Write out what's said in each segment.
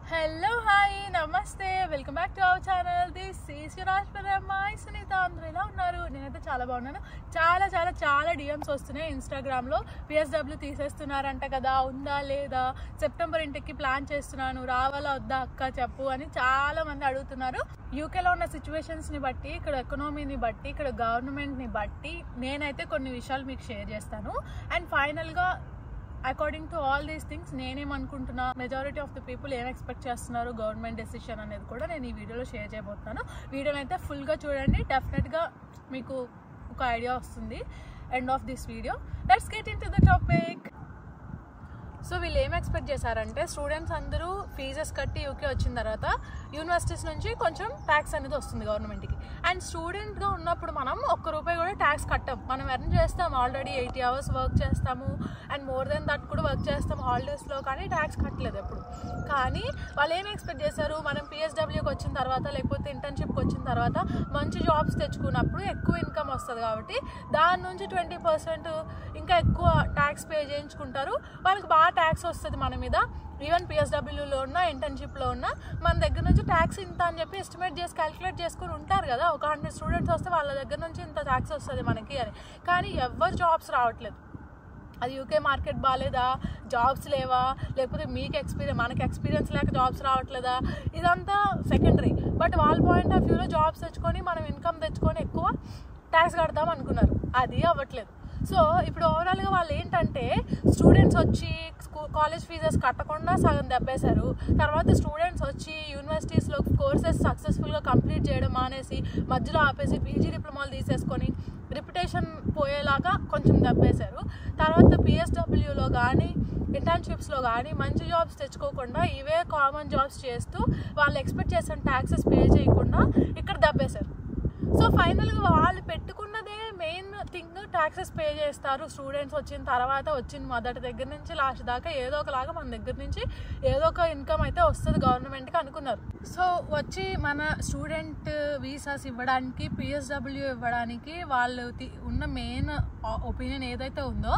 Hello hi namaste welcome back to our channel. This is your రాజ్పరమ్మాయి సునీత. అందరూ ఎలా ఉన్నారు? నేనైతే చాలా బాగున్నాను. చాలా చాలా చాలా డిఎమ్స్ వస్తున్నాయి ఇన్స్టాగ్రామ్లో. పిఎస్డబ్ల్యూ తీసేస్తున్నారంట కదా, ఉందా లేదా, సెప్టెంబర్ ఇంటికి ప్లాన్ చేస్తున్నాను, రావాలా వద్దా అక్క చెప్పు అని చాలా మంది అడుగుతున్నారు. యూకేలో ఉన్న సిచ్యువేషన్స్ని బట్టి, ఇక్కడ ఎకనామీని బట్టి, ఇక్కడ గవర్నమెంట్ని బట్టి నేనైతే కొన్ని విషయాలు మీకు షేర్ చేస్తాను. అండ్ ఫైనల్గా according to all these things నేనేమనుకుంటున్నా, మెజారిటీ ఆఫ్ ద పీపుల్ ఏం ఎక్స్పెక్ట్ చేస్తున్నారు గవర్నమెంట్ డెసిషన్ అనేది కూడా నేను ఈ వీడియోలో షేర్ చేయబోతున్నాను. వీడియోని అయితే ఫుల్గా చూడండి, డెఫినెట్గా మీకు ఒక ఐడియా వస్తుంది end of this video. Let's get in to the topic. So వీళ్ళు ఏం ఎక్స్పెక్ట్ చేశారంటే, స్టూడెంట్స్ అందరూ ఫీజెస్ కట్టి యూకే వచ్చిన తర్వాత యూనివర్సిటీస్ నుంచి కొంచెం ట్యాక్స్ అనేది వస్తుంది గవర్నమెంట్కి. అండ్ స్టూడెంట్గా ఉన్నప్పుడు మనం ₹1 కూడా ట్యాక్స్ కట్టాం. మనం ఎర్న్ చేస్తాం, ఆల్రెడీ 80 hours వర్క్ చేస్తాము అండ్ మోర్ దెన్ దట్ కూడా వర్క్ చేస్తాం హాలిడేస్లో, కానీ ట్యాక్స్ కట్టలేదు ఎప్పుడు. కానీ వాళ్ళు ఏం ఎక్స్పెక్ట్ చేశారు, మనం పిఎస్డబ్ల్యూకి వచ్చిన తర్వాత లేకపోతే ఇంటర్న్షిప్కి వచ్చిన తర్వాత మంచి జాబ్స్ తెచ్చుకున్నప్పుడు ఎక్కువ ఇన్కమ్ వస్తుంది కాబట్టి దాని నుంచి 20% ఇంకా ఎక్కువ ట్యాక్స్ పే చేయించుకుంటారు. వాళ్ళకి బాగా ట్యాక్స్ వస్తుంది మన మీద. ఈవెన్ పిఎస్డబ్ల్యూలో ఉన్న ఇంటర్న్షిప్లో ఉన్న మన దగ్గర నుంచి ట్యాక్స్ ఇంత అని చెప్పి ఎస్టిమేట్ చేసి క్యాలిక్యులేట్ చేసుకుని ఉంటారు కదా. ఒక 100 స్టూడెంట్స్ వస్తే వాళ్ళ దగ్గర నుంచి ఇంత ట్యాక్స్ వస్తుంది మనకి అని. కానీ ఎవరు జాబ్స్ రావట్లేదు. అది యూకే మార్కెట్ బాగాలేదా, జాబ్స్ లేవా, లేకపోతే మనకి ఎక్స్పీరియన్స్ లేక జాబ్స్ రావట్లేదా, ఇదంతా సెకండరీ. బట్ వాళ్ళ పాయింట్ ఆఫ్ వ్యూలో జాబ్స్ తెచ్చుకొని మనం ఇన్కమ్ తెచ్చుకొని ఎక్కువ ట్యాక్స్ కడదాం అనుకున్నారు. అది అవ్వట్లేదు. సో ఇప్పుడు ఓవరాల్గా వాళ్ళు ఏంటంటే, స్టూడెంట్స్ వచ్చి కాలేజ్ ఫీజెస్ కట్టకుండా సగం దెబ్బేశారు. తర్వాత స్టూడెంట్స్ వచ్చి యూనివర్సిటీస్లో కోర్సెస్ సక్సెస్ఫుల్గా కంప్లీట్ చేయడం మానేసి మధ్యలో ఆపేసి పీజీ డిప్లొమాలు తీసేసుకొని రిప్యుటేషన్ పోయేలాగా కొంచెం దెబ్బేశారు. తర్వాత పిఎస్డబ్ల్యూలో కానీ ఇంటర్న్షిప్స్లో కానీ మంచి జాబ్స్ తెచ్చుకోకుండా ఇవే కామన్ జాబ్స్ చేస్తూ వాళ్ళు ఎక్స్పెక్ట్ చేసిన ట్యాక్సెస్ పే చేయకుండా ఇక్కడ దెబ్బేశారు. సో ఫైనల్గా వాళ్ళు పెట్టుకున్నదే మెయిన్ థింగ్, ట్యాక్సెస్ పే చేస్తారు స్టూడెంట్స్ వచ్చిన తర్వాత. వచ్చిన మొదటి దగ్గర నుంచి లాస్ట్ దాకా ఏదో ఒకలాగా మన దగ్గర నుంచి ఏదో ఒక ఇన్కమ్ అయితే వస్తుంది గవర్నమెంట్కి అనుకున్నారు. సో వచ్చి మన స్టూడెంట్ వీసాస్ ఇవ్వడానికి, పిఎస్డబ్ల్యూ ఇవ్వడానికి వాళ్ళు ఉన్న మెయిన్ ఒపీనియన్ ఏదైతే ఉందో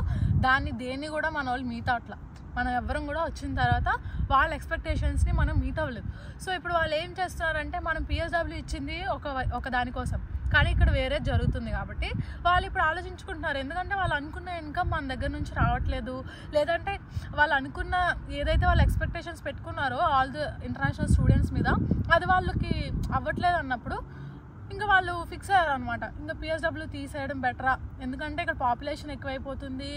దేన్ని కూడా మన వాళ్ళు మీట్ అవ్వట్లా. మనం ఎవ్వరం కూడా వచ్చిన తర్వాత వాళ్ళ ఎక్స్పెక్టేషన్స్ని మనం మీట్ అవ్వలేదు. సో ఇప్పుడు వాళ్ళు ఏం చేస్తున్నారంటే, మనం పిఎస్డబ్ల్యూ ఇచ్చింది ఒక దానికోసం, కానీ ఇక్కడ వేరే జరుగుతుంది కాబట్టి వాళ్ళు ఇప్పుడు ఆలోచించుకుంటున్నారు. ఎందుకంటే వాళ్ళు అనుకున్న ఇన్కమ్ మన దగ్గర నుంచి రావట్లేదు, లేదంటే వాళ్ళు అనుకున్న ఏదైతే వాళ్ళు ఎక్స్పెక్టేషన్స్ పెట్టుకున్నారో ఆల్ ది ఇంటర్నేషనల్ స్టూడెంట్స్ మీద అది వాళ్ళకి అవ్వట్లేదు అన్నప్పుడు ఇంకా వాళ్ళు ఫిక్స్ అయ్యారు అనమాట. ఇంకా పిఎస్డబ్ల్యూ తీసేయడం బెటరా, ఎందుకంటే ఇక్కడ పాపులేషన్ ఎక్కువైపోతుంది,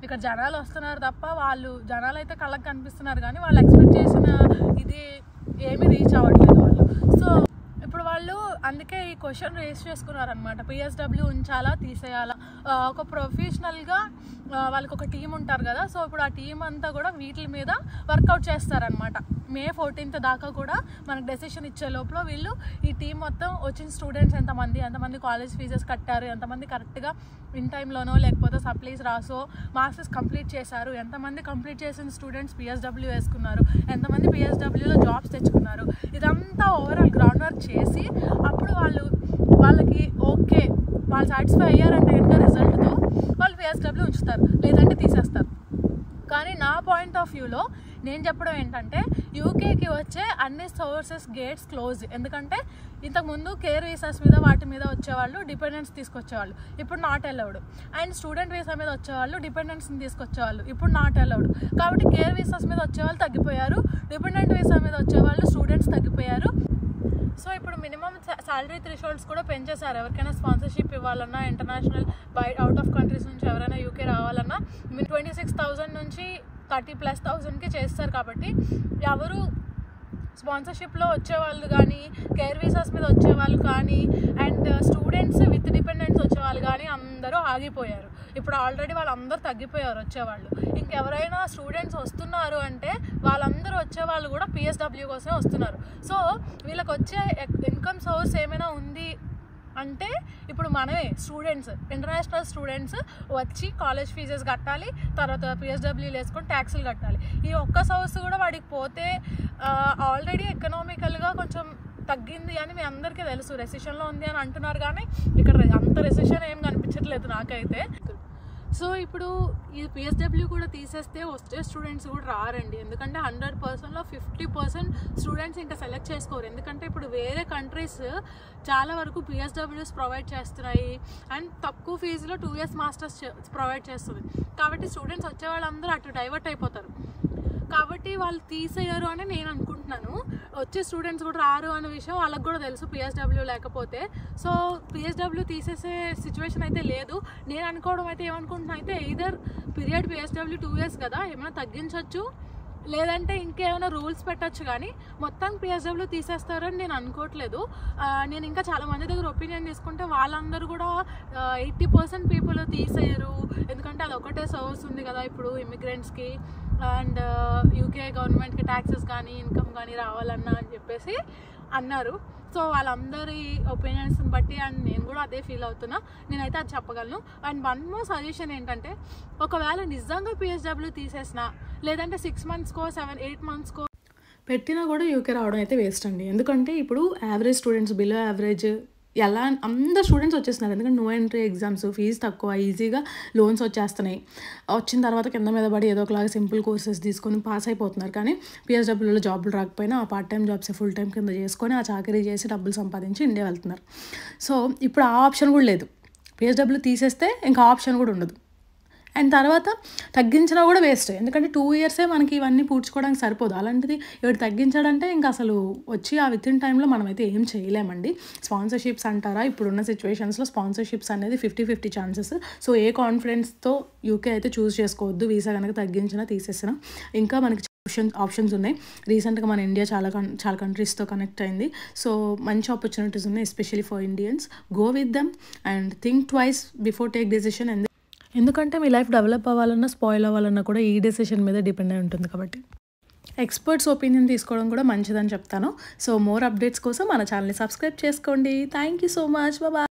ఇక్కడ జనాలు వస్తున్నారు తప్ప జనాలు అయితే కళ్ళకి కనిపిస్తున్నారు కానీ వాళ్ళు ఎక్స్పెక్ట్ చేసిన ఇది ఏమీ రీచ్ అవ్వట్లేదు వాళ్ళు. సో ఇప్పుడు వాళ్ళు అందుకే ఈ క్వశ్చన్ రేస్ చేసుకున్నారనమాట, పిఎస్డబ్ల్యూ ఉంచాలా తీసేయాలా. ఒక ప్రొఫెషనల్గా వాళ్ళకి ఒక టీం ఉంటారు కదా. సో ఇప్పుడు ఆ టీం అంతా కూడా వీటి మీద వర్కౌట్ చేస్తారనమాట. May 14th దాకా కూడా మనకు డెసిషన్ ఇచ్చే లోపల వీళ్ళు ఈ టీం మొత్తం వచ్చిన స్టూడెంట్స్ ఎంతమంది కాలేజ్ ఫీజెస్ కట్టారు, ఎంతమంది కరెక్ట్గా ఇన్ టైంలోనో లేకపోతే సప్లీస్ రాసో మాస్టర్స్ కంప్లీట్ చేశారు, ఎంతమంది కంప్లీట్ చేసిన స్టూడెంట్స్ పిఎస్డబ్ల్యూ వేసుకున్నారు, ఎంతమంది పిఎస్డబ్ల్యూలో జాబ్స్ తెచ్చుకున్నారు, ఇదంతా ఓవరాల్ గ్రౌండ్ వర్క్ చేసి అప్పుడు వాళ్ళకి ఓకే వాళ్ళు సాటిస్ఫై అయ్యారంటే కనుక రిజల్ట్తో వాళ్ళు పిఎస్డబ్ల్యూ ఉంచుతారు, లేదంటే తీసేస్తారు. కానీ నా పాయింట్ ఆఫ్ వ్యూలో నేను చెప్పడం ఏంటంటే, యూకేకి వచ్చే అన్ని సోర్సెస్ గేట్స్ క్లోజ్. ఎందుకంటే ఇంతకుముందు కేర్ వీసాస్ మీద వాటి మీద వచ్చేవాళ్ళు డిపెండెంట్స్ తీసుకొచ్చేవాళ్ళు, ఇప్పుడు not allowed. And student visa మీద వచ్చేవాళ్ళు డిపెండెంట్స్ని తీసుకొచ్చేవాళ్ళు, ఇప్పుడు నాట్ అలౌడ్. కాబట్టి కేర్ వీసాస్ మీద వచ్చేవాళ్ళు తగ్గిపోయారు, డిపెండెంట్ వీసా మీద వచ్చేవాళ్ళు స్టూడెంట్స్ తగ్గిపోయారు. సో ఇప్పుడు మినిమం శాలరీ థ్రెషోల్డ్స్ కూడా పెంచేశారు. ఎవరికైనా స్పాన్సర్షిప్ ఇవ్వాలన్నా, ఇంటర్నేషనల్ అవుట్ ఆఫ్ కంట్రీస్ నుంచి ఎవరైనా యూకే రావాలన్నా 26,000 నుంచి 30,000కి చేస్తారు. కాబట్టి ఎవరు స్పాన్సర్షిప్లో వచ్చేవాళ్ళు కానీ, కేర్ వీసాస్ మీద వచ్చేవాళ్ళు కానీ, అండ్ స్టూడెంట్స్ విత్ డిపెండెంట్స్ వచ్చేవాళ్ళు కానీ అందరూ ఆగిపోయారు. ఇప్పుడు ఆల్రెడీ వాళ్ళందరూ తగ్గిపోయారు వచ్చేవాళ్ళు. ఇంకెవరైనా స్టూడెంట్స్ వస్తున్నారు అంటే వాళ్ళందరూ వచ్చేవాళ్ళు కూడా పిఎస్డబ్ల్యూ కోసమే వస్తున్నారు. సో వీళ్ళకి వచ్చే ఇన్కమ్ సోర్స్ ఏమైనా ఉంది అంటే ఇప్పుడు మనమే స్టూడెంట్స్, ఇంటర్నేషనల్ స్టూడెంట్స్ వచ్చి కాలేజ్ ఫీజెస్ కట్టాలి, తర్వాత పిఎస్డబ్ల్యూలు వేసుకొని ట్యాక్సులు కట్టాలి. ఈ ఒక్క సోర్స్ కూడా వాడికి పోతే ఆల్రెడీ ఎకనామికల్గా కొంచెం తగ్గింది అని మీ అందరికీ తెలుసు. రెసిషన్లో ఉంది అని అంటున్నారు కానీ ఇక్కడ అంత రెసిషన్ ఏం కనిపించట్లేదు నాకైతే. సో ఇప్పుడు ఈ పిఎస్డబ్ల్యూ కూడా తీసేస్తే వచ్చే స్టూడెంట్స్ కూడా రారండి. ఎందుకంటే 100%లో 50% స్టూడెంట్స్ ఇంకా సెలెక్ట్ చేసుకోరు. ఎందుకంటే ఇప్పుడు వేరే కంట్రీస్ చాలా వరకు పిఎస్డబ్ల్యూస్ ప్రొవైడ్ చేస్తున్నాయి అండ్ తక్కువ ఫీజులో 2 years మాస్టర్స్ ప్రొవైడ్ చేస్తుంది. కాబట్టి స్టూడెంట్స్ వచ్చే వాళ్ళందరూ అటు డైవర్ట్ అయిపోతారు. కాబట్టి వాళ్ళు తీసేయరు అని నేను అనుకుంటున్నాను. వచ్చే స్టూడెంట్స్ కూడా రారు అనే విషయం వాళ్ళకి కూడా తెలుసు పిఎస్డబ్ల్యూ లేకపోతే. సో పిఎస్డబ్ల్యూ తీసేసే సిచ్యువేషన్ అయితే లేదు. నేను అనుకోవడం అయితే ఏమనుకుంటున్నా అయితే ఇదర్ పీరియడ్ పిఎస్డబ్ల్యూ 2 years కదా, ఏమైనా తగ్గించవచ్చు లేదంటే ఇంకేమైనా రూల్స్ పెట్టచ్చు, కానీ మొత్తం పిఎస్డబ్ల్యూ తీసేస్తారని నేను అనుకోవట్లేదు. నేను ఇంకా చాలా మంది దగ్గర ఒపీనియన్ తీసుకుంటే వాళ్ళందరూ కూడా 80% పీపుల్ తీసేయరు. ఎందుకంటే అది ఒకటే సోర్స్ ఉంది కదా ఇప్పుడు ఇమిగ్రెంట్స్కి అండ్ యూకే గవర్నమెంట్కి ట్యాక్సెస్ కానీ ఇన్కమ్ కానీ రావాలన్నా అని చెప్పేసి అన్నారు. సో వాళ్ళందరి ఒపీనియన్స్ని బట్టి అండ్ నేను కూడా అదే ఫీల్ అవుతున్నా, నేనైతే అది చెప్పగలను. అండ్ వన్ మోర్ సజెషన్ ఏంటంటే, ఒకవేళ నిజంగా పిఎస్డబ్ల్యూ తీసేసినా లేదంటే 6 monthsకో 7-8 monthsకో పెట్టినా కూడా యూకే రావడం అయితే వేస్ట్ అండి. ఎందుకంటే ఇప్పుడు యావరేజ్ స్టూడెంట్స్, బిలో యావరేజ్ ఎలా అందరు స్టూడెంట్స్ వచ్చేస్తున్నారు. ఎందుకంటే నో ఎంట్రీ ఎగ్జామ్స్, ఫీజు తక్కువ, ఈజీగా లోన్స్ వచ్చేస్తున్నాయి. వచ్చిన తర్వాత కింద మీద పడి ఏదో ఒకలాగా సింపుల్ కోర్సెస్ తీసుకొని పాస్ అయిపోతున్నారు. కానీ పిఎస్డబ్ల్యూలో జాబులు రాకపోయినా ఆ part time jobs full time కింద చేసుకొని ఆ చాకరీ చేసి డబ్బులు సంపాదించి ఇండియా వెళ్తున్నారు. సో ఇప్పుడు ఆ ఆప్షన్ కూడా లేదు. పిఎస్డబ్ల్యూ తీసేస్తే ఇంకా ఆప్షన్ కూడా ఉండదు. అండ్ తర్వాత తగ్గించినా కూడా వేస్ట్. ఎందుకంటే 2 years మనకి ఇవన్నీ పూడ్చుకోవడానికి సరిపోదు. అలాంటిది ఇప్పుడు తగ్గించాడంటే ఇంకా అసలు వచ్చి ఆ విత్ ఇన్ టైంలో మనమైతే ఏం చేయలేమండి. స్పాన్సర్షిప్స్ అంటారా, ఇప్పుడున్న సిచ్యువేషన్స్లో స్పాన్సర్షిప్స్ అనేది 50-50 ఛాన్సెస్. సో ఏ కాన్ఫిడెన్స్తో యూకే అయితే చూస్ చేసుకోవద్దు. వీసా కనుక తగ్గించినా తీసేసినా ఇంకా మనకి ఆప్షన్స్ ఉన్నాయి. రీసెంట్గా మన ఇండియా చాలా కంట్రీస్తో కనెక్ట్ అయింది. సో మంచి ఆపర్చునిటీస్ ఉన్నాయి, especially for Indians. Go with them and think twice before take decision. ఎందుకంటే మీ లైఫ్ డెవలప్ అవ్వాలన్నా స్పాయిల్ అవ్వాలన్నా కూడా ఈ డెసిషన్ మీద డిపెండ్ అయి ఉంటుంది. కాబట్టి ఎక్స్పర్ట్స్ ఒపీనియన్ తీసుకోవడం కూడా మంచిదని చెప్తాను. సో మోర్ అప్డేట్స్ కోసం మన ఛానల్ని సబ్స్క్రైబ్ చేసుకోండి. Thank you so much. Bye.